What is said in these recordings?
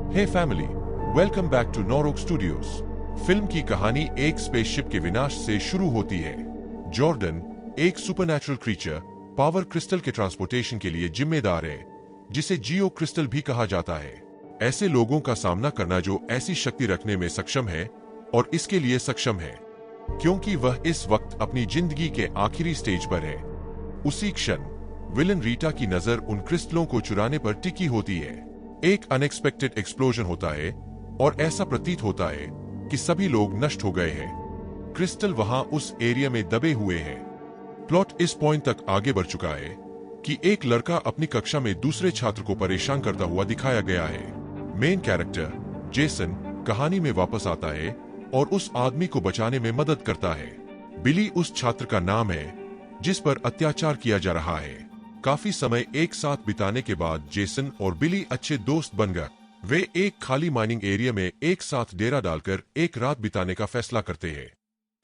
Hey family, welcome back to Norok studios. Film की कहानी एक स्पेसशिप के विनाश से शुरू होती है। जॉर्डन एक सुपरनैचुरल क्रीचर पावर क्रिस्टल के ट्रांसपोर्टेशन के लिए जिम्मेदार है, जिसे जियो क्रिस्टल भी कहा जाता है। ऐसे लोगों का सामना करना जो ऐसी शक्ति रखने में सक्षम है और इसके लिए सक्षम है क्योंकि वह इस वक्त अपनी जिंदगी के आखिरी स्टेज पर है। उसी क्षण विलन रीटा की नजर उन क्रिस्टलों को चुराने पर टिकी होती है। एक अनएक्सपेक्टेड एक्सप्लोजन होता है और ऐसा प्रतीत होता है कि सभी लोग नष्ट हो गए हैं। क्रिस्टल वहां उस एरिया में दबे हुए हैं। प्लॉट इस पॉइंट तक आगे बढ़ चुका है कि एक लड़का अपनी कक्षा में दूसरे छात्र को परेशान करता हुआ दिखाया गया है। मेन कैरेक्टर जेसन कहानी में वापस आता है और उस आदमी को बचाने में मदद करता है। बिली उस छात्र का नाम है जिस पर अत्याचार किया जा रहा है। काफी समय एक साथ बिताने के बाद जेसन और बिली अच्छे दोस्त बन गए। वे एक खाली माइनिंग एरिया में एक साथ डेरा डालकर एक रात बिताने का फैसला करते हैं।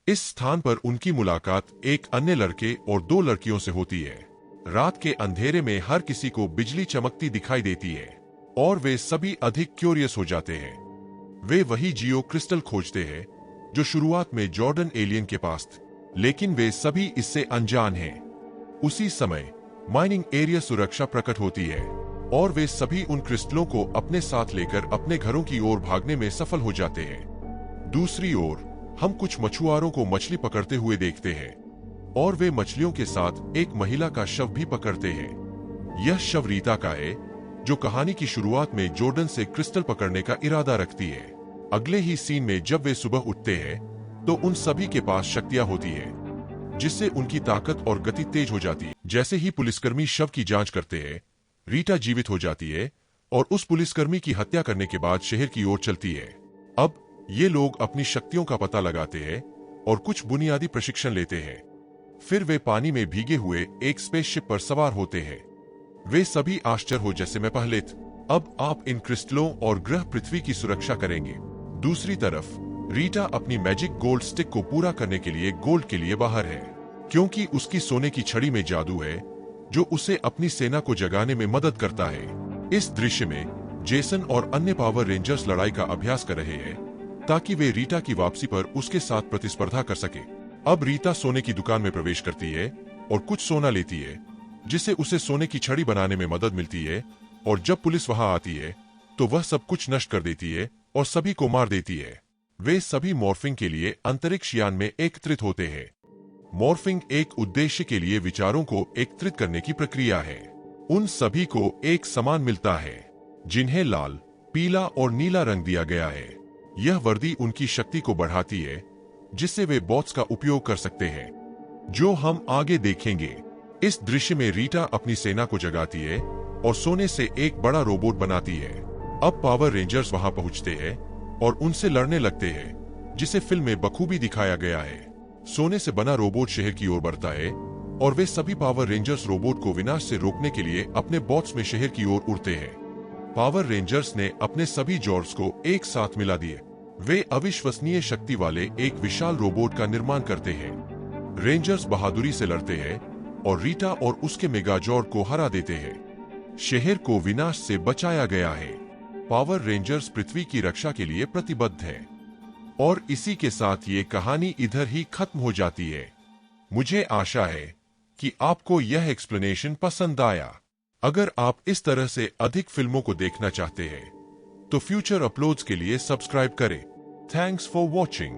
इस स्थान पर उनकी मुलाकात एक अन्य लड़के और दो लड़कियों से होती है। रात के अंधेरे में हर किसी को बिजली चमकती दिखाई देती है और वे सभी अधिक क्यूरियस हो जाते हैं। वे वही जियो क्रिस्टल खोजते हैं जो शुरुआत में जॉर्डन एलियन के पास थे, लेकिन वे सभी इससे अनजान हैं। उसी समय माइनिंग एरिया सुरक्षा प्रकट होती है और वे सभी उन क्रिस्टलों को अपने साथ लेकर अपने घरों की ओर भागने में सफल हो जाते हैं। दूसरी ओर हम कुछ मछुआरों को मछली पकड़ते हुए देखते हैं और वे मछलियों के साथ एक महिला का शव भी पकड़ते हैं। यह शव रीता का है जो कहानी की शुरुआत में जॉर्डन से क्रिस्टल पकड़ने का इरादा रखती है। अगले ही सीन में जब वे सुबह उठते हैं तो उन सभी के पास शक्तियां होती है जिससे उनकी ताकत और गति तेज हो जाती है। जैसे ही पुलिसकर्मी शव की जांच करते हैं, रीटा जीवित हो जाती है और उस पुलिसकर्मी की हत्या करने के बाद शहर की ओर चलती है। अब ये लोग अपनी शक्तियों का पता लगाते हैं और कुछ बुनियादी प्रशिक्षण लेते हैं। फिर वे पानी में भीगे हुए एक स्पेसशिप पर सवार होते हैं। वे सभी आश्चर्य हो जैसे मैं पहले अब आप इन क्रिस्टलों और ग्रह पृथ्वी की सुरक्षा करेंगे। दूसरी तरफ रीटा अपनी मैजिक गोल्ड स्टिक को पूरा करने के लिए गोल्ड के लिए बाहर है क्योंकि उसकी सोने की छड़ी में जादू है जो उसे अपनी सेना को जगाने में मदद करता है। इस दृश्य में जेसन और अन्य पावर रेंजर्स लड़ाई का अभ्यास कर रहे हैं ताकि वे रीटा की वापसी पर उसके साथ प्रतिस्पर्धा कर सके। अब रीटा सोने की दुकान में प्रवेश करती है और कुछ सोना लेती है जिससे उसे सोने की छड़ी बनाने में मदद मिलती है और जब पुलिस वहां आती है तो वह सब कुछ नष्ट कर देती है और सभी को मार देती है। वे सभी मॉर्फिंग के लिए अंतरिक्ष यान में एकत्रित होते हैं। मॉर्फिंग एक उद्देश्य के लिए विचारों को एकत्रित करने की प्रक्रिया है। उन सभी को एक समान मिलता है जिन्हें लाल, पीला और नीला रंग दिया गया है। यह वर्दी उनकी शक्ति को बढ़ाती है जिससे वे बॉट्स का उपयोग कर सकते हैं जो हम आगे देखेंगे। इस दृश्य में रीटा अपनी सेना को जगाती है और सोने से एक बड़ा रोबोट बनाती है। अब पावर रेंजर्स वहां पहुंचते हैं और उनसे लड़ने लगते हैं जिसे फिल्म में बखूबी दिखाया गया है। सोने से बना रोबोट शहर की ओर बढ़ता है और वे सभी पावर रेंजर्स रोबोट को विनाश से रोकने के लिए अपने बॉट्स में शहर की ओर उड़ते हैं। पावर रेंजर्स ने अपने सभी जॉर्ड्स को एक साथ मिला दिए। वे अविश्वसनीय शक्ति वाले एक विशाल रोबोट का निर्माण करते हैं। रेंजर्स बहादुरी से लड़ते हैं और रीटा और उसके मेगाजॉर्ड को हरा देते हैं। शहर को विनाश से बचाया गया है। पावर रेंजर्स पृथ्वी की रक्षा के लिए प्रतिबद्ध है। और इसी के साथ ये कहानी इधर ही खत्म हो जाती है। मुझे आशा है कि आपको यह एक्सप्लेनेशन पसंद आया। अगर आप इस तरह से अधिक फिल्मों को देखना चाहते हैं तो फ्यूचर अपलोड्स के लिए सब्सक्राइब करें। Thanks for watching.